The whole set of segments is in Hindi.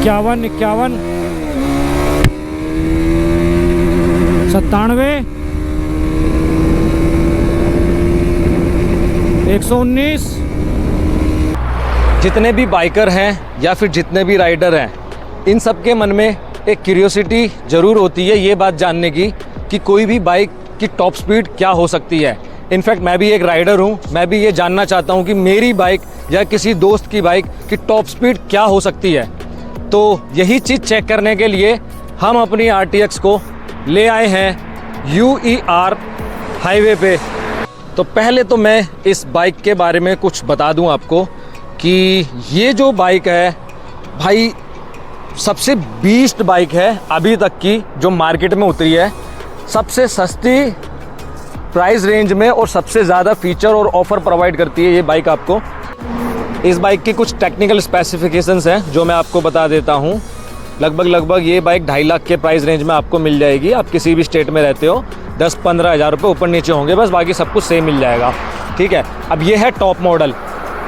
51, 97, 119। जितने भी बाइकर हैं या फिर जितने भी राइडर हैं, इन सब के मन में एक क्यूरियोसिटी ज़रूर होती है ये बात जानने की कि कोई भी बाइक की टॉप स्पीड क्या हो सकती है। इनफैक्ट मैं भी एक राइडर हूँ, मैं भी ये जानना चाहता हूँ कि मेरी बाइक या किसी दोस्त की बाइक की टॉप स्पीड क्या हो सकती है। तो यही चीज़ चेक करने के लिए हम अपनी RTX को ले आए हैं UER हाईवे पे। तो पहले तो मैं इस बाइक के बारे में कुछ बता दूं आपको कि ये जो बाइक है भाई सबसे बीस्ट बाइक है अभी तक की जो मार्केट में उतरी है। सबसे सस्ती प्राइस रेंज में और सबसे ज़्यादा फीचर और ऑफ़र प्रोवाइड करती है ये बाइक आपको। इस बाइक की कुछ टेक्निकल स्पेसिफिकेशंस हैं जो मैं आपको बता देता हूँ। लगभग ये बाइक 2.5 लाख के प्राइस रेंज में आपको मिल जाएगी। आप किसी भी स्टेट में रहते हो 10-15 हज़ार रुपये ऊपर नीचे होंगे बस, बाकी सब कुछ सेम मिल जाएगा। ठीक है, अब ये है टॉप मॉडल।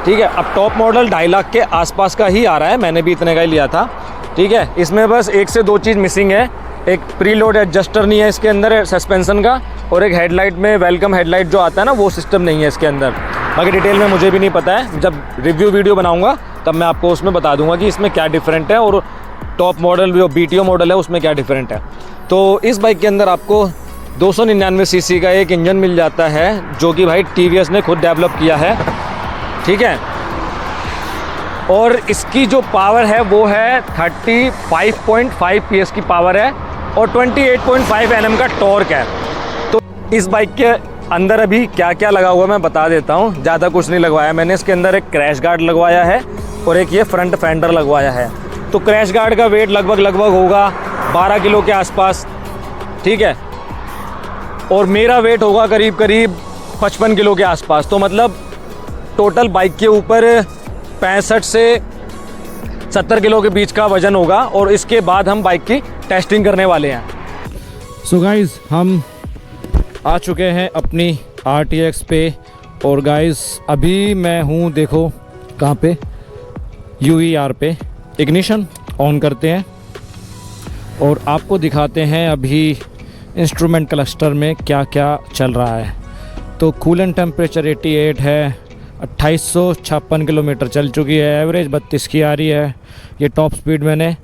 ठीक है, अब टॉप मॉडल 2.5 लाख के आसपास का ही आ रहा है, मैंने भी इतने का ही लिया था। ठीक है, इसमें बस 1 से 2 चीज़ मिसिंग है। एक प्रीलोड एडजस्टर नहीं है इसके अंदर सस्पेंशन का, और एक हेडलाइट में वेलकम हेडलाइट जो आता है ना वो सिस्टम नहीं है इसके अंदर। बाकी डिटेल में मुझे भी नहीं पता है, जब रिव्यू वीडियो बनाऊंगा तब मैं आपको उसमें बता दूंगा कि इसमें क्या डिफरेंट है और टॉप मॉडल जो BTO मॉडल है उसमें क्या डिफरेंट है। तो इस बाइक के अंदर आपको 299 सीसी का एक इंजन मिल जाता है जो कि भाई TVS ने खुद डेवलप किया है। ठीक है, और इसकी जो पावर है वो है 35.5 PS की पावर है और 28.5 Nm का टॉर्क है। तो इस बाइक के अंदर अभी क्या क्या लगा हुआ है मैं बता देता हूँ। ज़्यादा कुछ नहीं लगवाया मैंने, इसके अंदर एक क्रैश गार्ड लगवाया है और एक ये फ्रंट फेंडर लगवाया है। तो क्रैश गार्ड का वेट लगभग होगा 12 किलो के आसपास। ठीक है, और मेरा वेट होगा करीब 55 किलो के आसपास। तो मतलब टोटल बाइक के ऊपर 65 से 70 किलो के बीच का वज़न होगा और इसके बाद हम बाइक की टेस्टिंग करने वाले हैं। सो गाइज़ हम आ चुके हैं अपनी RTX पे, और गाइज़ अभी मैं हूँ, देखो कहाँ पे, UER पे। इग्निशन ऑन करते हैं और आपको दिखाते हैं अभी इंस्ट्रूमेंट क्लस्टर में क्या क्या चल रहा है। तो कूलेंट टेम्परेचर 88 है, 2856 किलोमीटर चल चुकी है, एवरेज 32 की आ रही है। ये टॉप स्पीड मैंने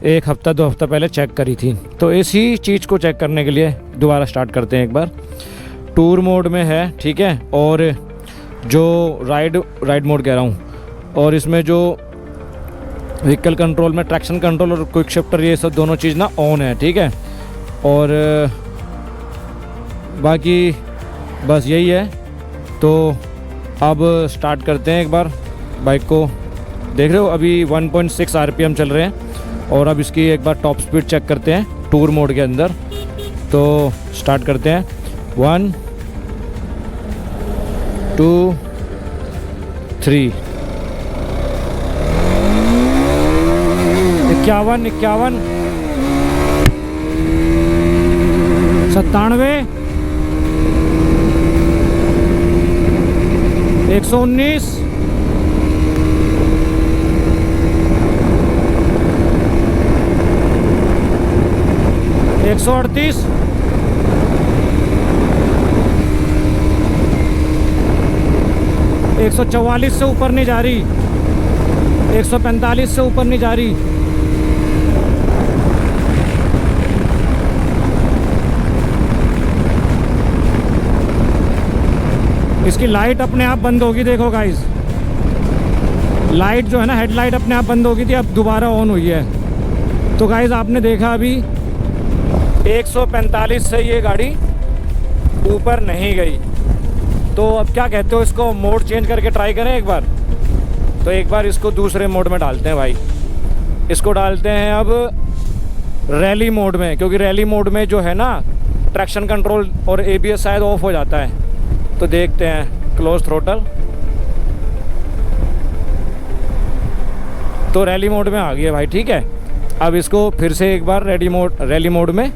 1 हफ्ता 2 हफ्ता पहले चेक करी थी। तो इसी चीज़ को चेक करने के लिए दोबारा स्टार्ट करते हैं एक बार। टूर मोड में है, ठीक है, और जो राइड मोड कह रहा हूँ, और इसमें जो व्हीकल कंट्रोल में ट्रैक्शन कंट्रोल और क्विक शिफ्टर ये सब दोनों चीज़ ना ऑन है। ठीक है, और बाकी बस यही है। तो अब स्टार्ट करते हैं एक बार बाइक को। देख रहे हो अभी 1.6 RPM चल रहे हैं, और अब इसकी एक बार टॉप स्पीड चेक करते हैं टूर मोड के अंदर। तो स्टार्ट करते हैं, 1 2 3। 51, 97, 119, 138, 144 से ऊपर नहीं जा रही, 145 से ऊपर नहीं जा रही। इसकी लाइट अपने आप बंद होगी, देखो गाइस, लाइट जो है ना हेडलाइट अपने आप बंद होगी थी, अब दोबारा ऑन हुई है। तो गाइस आपने देखा अभी 145 से ये गाड़ी ऊपर नहीं गई। तो अब क्या कहते हो, इसको मोड चेंज करके ट्राई करें एक बार। तो एक बार इसको दूसरे मोड में डालते हैं भाई। इसको डालते हैं अब रैली मोड में, क्योंकि रैली मोड में जो है ना ट्रैक्शन कंट्रोल और ABS शायद ऑफ हो जाता है। तो देखते हैं, क्लोज थ्रोटल, तो रैली मोड में आ गई है भाई। ठीक है, अब इसको फिर से एक बार रैली मोड में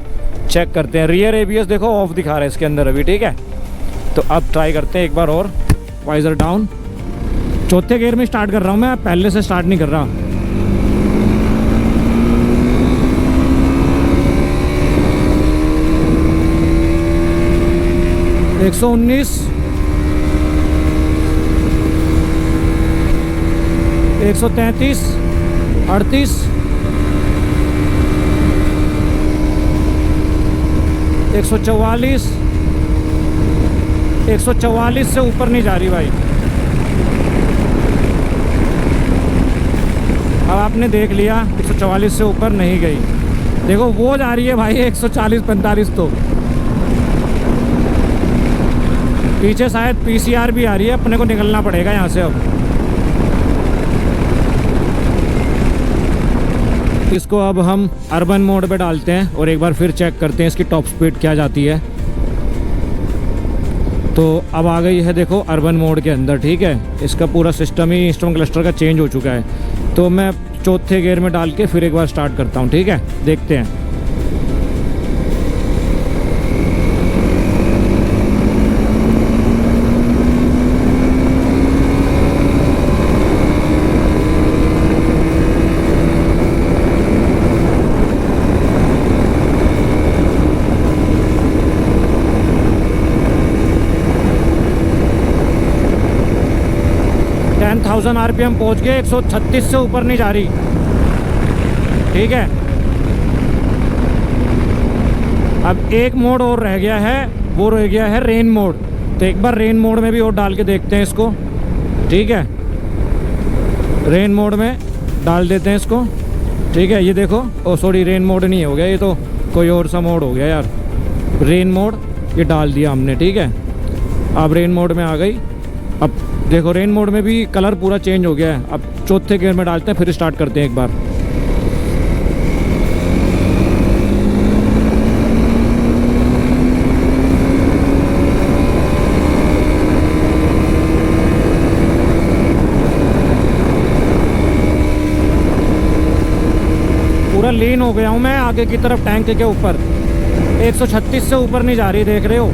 चेक करते हैं। रियर ABS देखो ऑफ दिखा रहा है इसके अंदर अभी। ठीक है, तो अब ट्राई करते हैं एक बार और। वाइजर डाउन, चौथे गियर में स्टार्ट कर रहा हूँ मैं, पहले से स्टार्ट नहीं कर रहा। 119, 133, 38, 144, 144 से ऊपर नहीं जा रही भाई। अब आपने देख लिया 144 से ऊपर नहीं गई। देखो वो जा रही है भाई 140-45। तो पीछे शायद पीसीआर भी आ रही है, अपने को निकलना पड़ेगा यहाँ से। अब इसको अब हम अर्बन मोड पे डालते हैं और एक बार फिर चेक करते हैं इसकी टॉप स्पीड क्या जाती है। तो अब आ गई है देखो अर्बन मोड के अंदर, ठीक है। इसका पूरा सिस्टम ही इंस्ट्रूमेंट क्लस्टर का चेंज हो चुका है। तो मैं चौथे गियर में डाल के फिर एक बार स्टार्ट करता हूँ, ठीक है। देखते हैं। RPM पहुंच गए, 136 से ऊपर नहीं जा रही, ठीक है। अब एक मोड और रह गया है, वो रह गया है रेन मोड। तो एक बार रेन मोड में भी और डाल के देखते हैं इसको, ठीक है। रेन मोड में डाल देते हैं इसको, ठीक है। ये देखो, ओ सॉरी, रेन मोड नहीं हो गया, ये तो कोई और सा मोड हो गया यार। रेन मोड ये डाल दिया हमने, ठीक है। अब रेन मोड में आ गई। अब देखो रेन मोड में भी कलर पूरा चेंज हो गया है। अब चौथे गियर में डालते हैं, फिर स्टार्ट करते हैं एक बार। पूरा लीन हो गया हूँ मैं आगे की तरफ टैंक के ऊपर। 136 से ऊपर नहीं जा रही, देख रहे हो।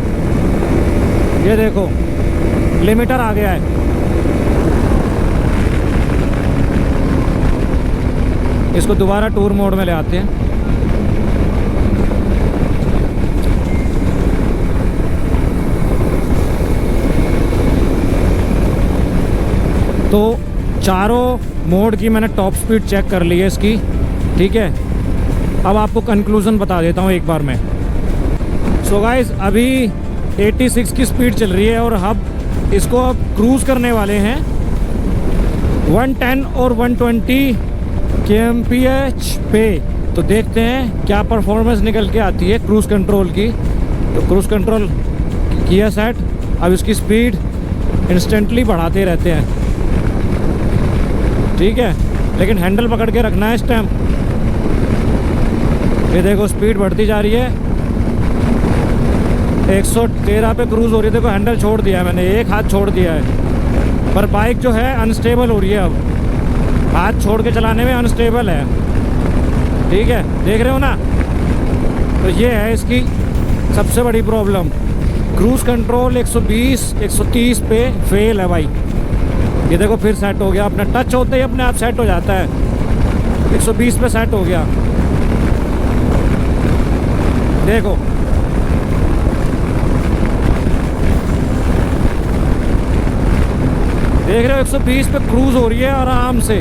ये देखो लिमिटर आ गया है। इसको दोबारा टूर मोड में ले आते हैं। तो चारों मोड की मैंने टॉप स्पीड चेक कर ली है इसकी, ठीक है। अब आपको कंक्लूजन बता देता हूँ एक बार मैं। सो गाइस, अभी 86 की स्पीड चल रही है और हम इसको अब क्रूज़ करने वाले हैं 110 और 120 kmph पे। तो देखते हैं क्या परफॉर्मेंस निकल के आती है क्रूज़ कंट्रोल की। तो क्रूज़ कंट्रोल किया सेट। अब इसकी स्पीड इंस्टेंटली बढ़ाते रहते हैं, ठीक है। लेकिन हैंडल पकड़ के रखना है इस टाइम। ये देखो स्पीड बढ़ती जा रही है। 113 पे क्रूज़ हो रही है। देखो हैंडल छोड़ दिया है मैंने, एक हाथ छोड़ दिया है, पर बाइक जो है अनस्टेबल हो रही है। अब हाथ छोड़ के चलाने में अनस्टेबल है, ठीक है, देख रहे हो ना। तो ये है इसकी सबसे बड़ी प्रॉब्लम। क्रूज़ कंट्रोल 120 130 पे फेल है भाई। ये देखो फिर सेट हो गया, अपना टच होते ही अपने आप सेट हो जाता है। 120 पे सेट हो गया, देखो। देख रहे हो 120 पे क्रूज़ हो रही है आराम से,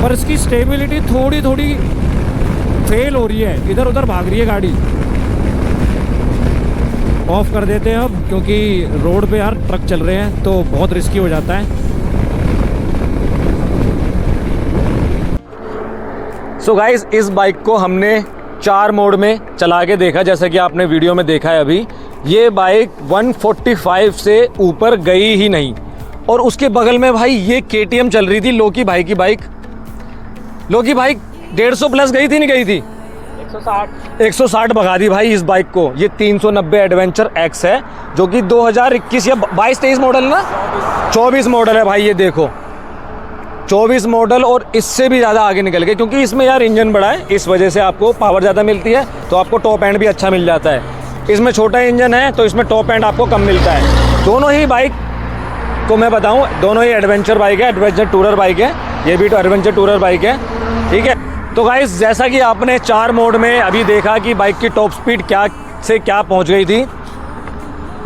पर इसकी स्टेबिलिटी थोड़ी थोड़ी फेल हो रही है, इधर उधर भाग रही है गाड़ी। ऑफ कर देते हैं अब, क्योंकि रोड पे यार ट्रक चल रहे हैं तो बहुत रिस्की हो जाता है। सो गाइस, इस बाइक को हमने 4 मोड में चला के देखा, जैसे कि आपने वीडियो में देखा है। अभी ये बाइक 145 से ऊपर गई ही नहीं। और उसके बगल में भाई ये KTM चल रही थी, लोकी भाई की बाइक। लोकी भाई 150 प्लस गई थी, नहीं गई थी? 160 भगा दी भाई इस बाइक को। ये 390 एडवेंचर एक्स है, जो कि 2021 या 22-23 मॉडल ना, 24 मॉडल है भाई। ये देखो 24 मॉडल, और इससे भी ज़्यादा आगे निकल गए, क्योंकि इसमें यार इंजन बड़ा है, इस वजह से आपको पावर ज़्यादा मिलती है, तो आपको टॉप एंड भी अच्छा मिल जाता है। इसमें छोटा इंजन है तो इसमें टॉप एंड आपको कम मिलता है। दोनों ही बाइक को मैं बताऊं, दोनों ही एडवेंचर बाइक है, एडवेंचर टूरर बाइक है। ये भी तो एडवेंचर टूरर बाइक है, ठीक है। तो गाइस, जैसा कि आपने 4 मोड में अभी देखा कि बाइक की टॉप स्पीड क्या से क्या पहुंच गई थी,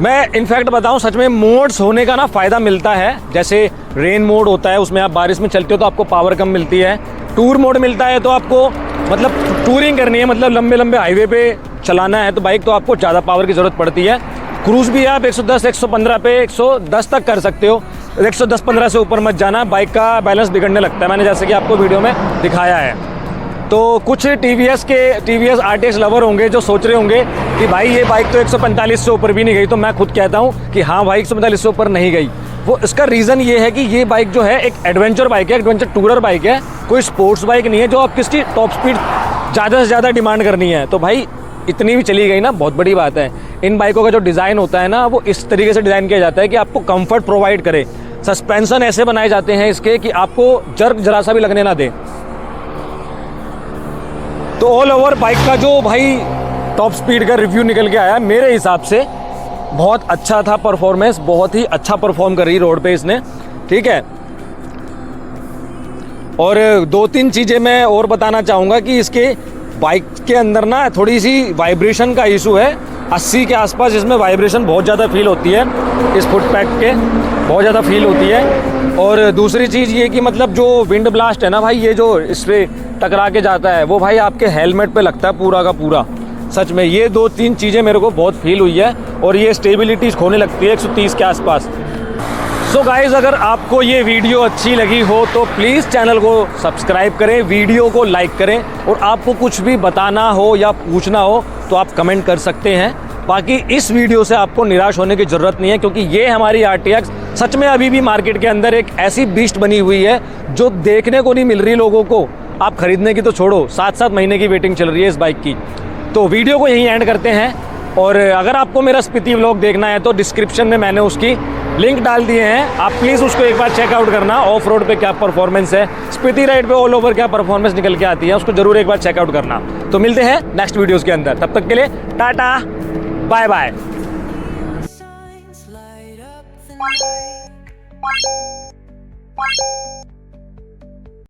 मैं इनफैक्ट बताऊं, सच में मोड्स होने का ना फ़ायदा मिलता है। जैसे रेन मोड होता है, उसमें आप बारिश में चलते हो तो आपको पावर कम मिलती है। टूर मोड मिलता है तो आपको मतलब टूरिंग करनी है, मतलब लंबे लंबे हाईवे पे चलाना है तो बाइक तो आपको ज़्यादा पावर की ज़रूरत पड़ती है। क्रूज़ भी आप 110 115 पे 110 तक कर सकते हो, 110-15 से ऊपर मत जाना, बाइक का बैलेंस बिगड़ने लगता है, मैंने जैसे कि आपको वीडियो में दिखाया है। तो कुछ TVS RTX लवर होंगे जो सोच रहे होंगे कि भाई ये बाइक तो 145 से ऊपर भी नहीं गई, तो मैं खुद कहता हूँ कि हाँ भाई 145 से ऊपर नहीं गई। वो इसका रीज़न ये है कि ये बाइक जो है एक एडवेंचर बाइक है, एडवेंचर टूरर बाइक है, कोई स्पोर्ट्स बाइक नहीं है जो आप किसकी टॉप स्पीड ज़्यादा से ज़्यादा डिमांड करनी है। तो भाई इतनी भी चली गई ना, बहुत बड़ी बात है। इन बाइकों का जो डिज़ाइन होता है ना, वो इस तरीके से डिज़ाइन किया जाता है कि आपको कंफर्ट प्रोवाइड करे। सस्पेंशन ऐसे बनाए जाते हैं इसके कि आपको जर्क जरा सा भी लगने ना दे। तो ऑल ओवर बाइक का जो भाई टॉप स्पीड का रिव्यू निकल के आया, मेरे हिसाब से बहुत अच्छा था परफॉर्मेंस, बहुत ही अच्छा परफॉर्म कर रही रोड पे इसने, ठीक है। और 2-3 चीज़ें मैं और बताना चाहूँगा कि इसके बाइक के अंदर ना थोड़ी सी वाइब्रेशन का इशू है, 80 के आसपास इसमें वाइब्रेशन बहुत ज़्यादा फील होती है, इस फुट पैक के बहुत ज़्यादा फील होती है। और दूसरी चीज़ ये कि मतलब जो विंड ब्लास्ट है ना भाई, ये जो इस पर टकरा के जाता है वो भाई आपके हेलमेट पे लगता है पूरा का पूरा। सच में ये 2-3 चीज़ें मेरे को बहुत फील हुई है, और ये स्टेबिलिटी खोने लगती है 130 के आसपास। सो गाइज़, अगर आपको ये वीडियो अच्छी लगी हो तो प्लीज़ चैनल को सब्सक्राइब करें, वीडियो को लाइक करें, और आपको कुछ भी बताना हो या पूछना हो तो आप कमेंट कर सकते हैं। बाकी इस वीडियो से आपको निराश होने की ज़रूरत नहीं है, क्योंकि ये हमारी RTX सच में अभी भी मार्केट के अंदर एक ऐसी बीस्ट बनी हुई है जो देखने को नहीं मिल रही लोगों को। आप खरीदने की तो छोड़ो, 7-7 महीने की वेटिंग चल रही है इस बाइक की। तो वीडियो को यहीं एंड करते हैं, और अगर आपको मेरा स्पीति व्लॉग देखना है तो डिस्क्रिप्शन में मैंने उसकी लिंक डाल दिए हैं, आप प्लीज़ उसको एक बार चेकआउट करना। ऑफ रोड पे क्या परफॉर्मेंस है, स्पीति राइड पे ऑल ओवर क्या परफॉर्मेंस निकल के आती है, उसको जरूर एक बार चेकआउट करना। तो मिलते हैं नेक्स्ट वीडियोज़ के अंदर, तब तक के लिए tata bye bye. Signs light up the night.